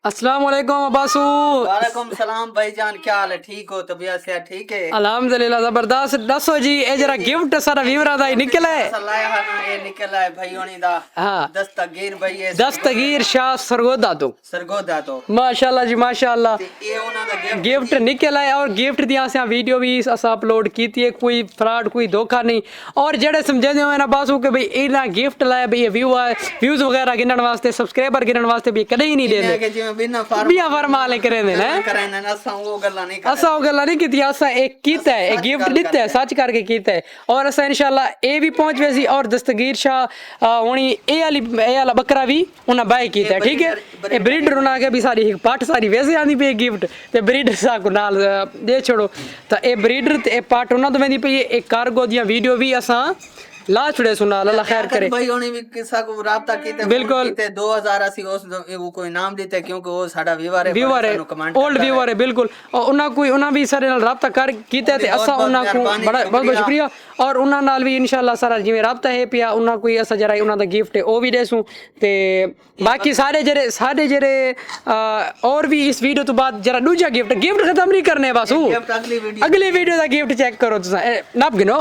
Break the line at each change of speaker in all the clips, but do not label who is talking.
अस्सलाम वालेकुम अब्बासू।
वालेकुम सलाम भाईजान, क्या हाल है? ठीक हो? तबीयत से ठीक है?
अल्हम्दुलिल्लाह जबरदस्त। दसो जी ए जरा गिफ्ट सारा व्यूअर दा निकला है।
ये निकला है भाई होनी दा।
हाँ,
दस्तगीर भाई है।
दस्तगीर शाह सरगोदा तो
सरगोदा तो
माशाल्लाह जी माशाल्लाह
ये उन्हां दा
गिफ्ट निकला है। और गिफ्ट दी असां वीडियो भी असां अपलोड की है। कोई फ्रॉड कोई धोखा नहीं। और जेड़े समझदे हो ना बासू के भाई इना गिफ्ट लाया भाई व्यूज वगैरह गिनन वास्ते सब्सक्राइबर गिनन वास्ते भी कदे ही नहीं देंदे
के जिवें बिना
बिया फरमाले करेंदे ना
करन असां वो गल्ला नहीं कर
असा गल्ला नहीं की असा एक कीता है एक गिफ्ट दिता है सच करके कीता है। और असा इंशाल्लाह ए भी पहुंच वैसी और दस्तगीर शाह होनी ए वाला बकरा भी उन्हें बाय कीता है। ठीक है ए ब्रीडर उन्हें आगे भी सारी पाठ सारी वैसे आनी पे गिफ्ट ते ब्रीडर सा को नाल दे छोड़ो तो ए ब्रीडर ते ए पाठ उन्हें तो वेंदी पई एक कार्गो दी वीडियो भी असा ला छुड़े सुना अल्लाह खैर करे
भाई होनी भी किसा को राब्ता कीते
बिल्कुल
2000 ਅਸੀਂ ਉਸ वो कोई नाम देते क्योंकि वो साडा व्यूअर
है ओल्ड व्यूअर है बिल्कुल। और उन्हें भी सारे नाल राब्ता कर कीते ते असा उन्हें को बड़ा बहुत बहुत शुक्रिया। और उन्हें नाल भी इंशाल्लाह सारा जिवें राब्ता है पिया उन्हें कोई असा जरा उन्हें दा गिफ्ट है वो भी देसूं ते बाकी सारे जरे और भी इस वीडियो तो बाद जरा दूजा गिफ्ट खत्म नहीं करने बस अगली वीडियो दा गिफ्ट चेक करो तुसा नब गिनो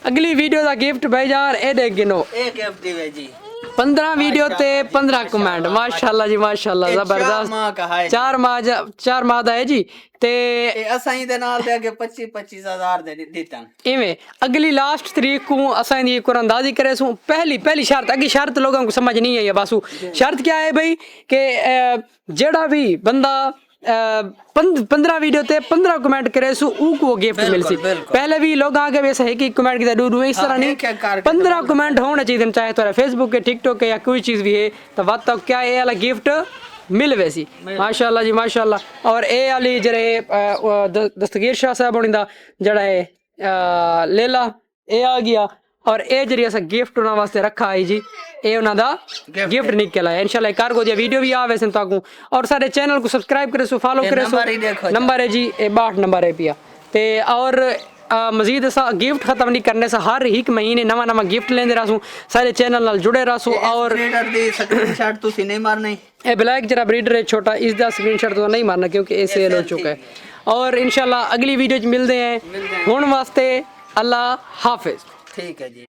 अगली वीडियो दा गिफ्ट भाईजान ए देख गिनो
एक गिफ्ट दिवे जी
15 वीडियो ते 15 कमेंट माशाल्लाह जी माशाल्लाह जबरदस्त 4 माह दा है जी ते
असां दे नाल दे अगे 25 हजार दे दितन
इवें अगली लास्ट तरीक को असां दी कुरानंदाजी करे सु पहली शर्त अगी शर्त लोगों को समझ नहीं आई है बासु शर्त क्या है भाई के जेड़ा भी बंदा 15 वीडियो ते 15 कमेंट करे सु को गिफ्ट मिल सी। पहले भी लोग आगे वैसे है कि कमेंट की दूर इस तरह नहीं 15 कमेंट होने चाहिए चाहे तो फेसबुक के टिकटॉक के या कोई चीज भी है तो बात तो क्या ये वाला गिफ्ट मिल वैसी माशाल्लाह जी माशाल्लाह। और ए वाली जरे दस्तगीर शाह साहब होनी दा जड़ा है लेला ए आ गया। और ए जरी असा गिफ्ट उन्होंने वास्ते रखा है जी ए उन्होंने दा गिफ्ट निकला है इंशाल्लाह कार्गो दिया वीडियो भी आवे सन ताकू। और सारे चैनल को सब्सक्राइब करे सो फॉलो करे सो नंबर है जी 62 नंबर है पिया ते। और मजीद असा गिफ्ट खत्म नहीं करने से हर एक महीने नवा गिफ्ट लेंदे रहसू सारे चैनल नाल जुड़े रहसू। और
ब्रीडर दी स्क्रीनशॉट तुसी नहीं मारना
ए ब्लैक जरा ब्रीडर है छोटा इसका स्क्रीनशॉट तो नहीं मारना क्योंकि ए सेल हो चुका है। और इंशाल्लाह अगली वीडियो च मिलते हैं हुण वास्ते अल्लाह हाफिज।
ठीक है जी।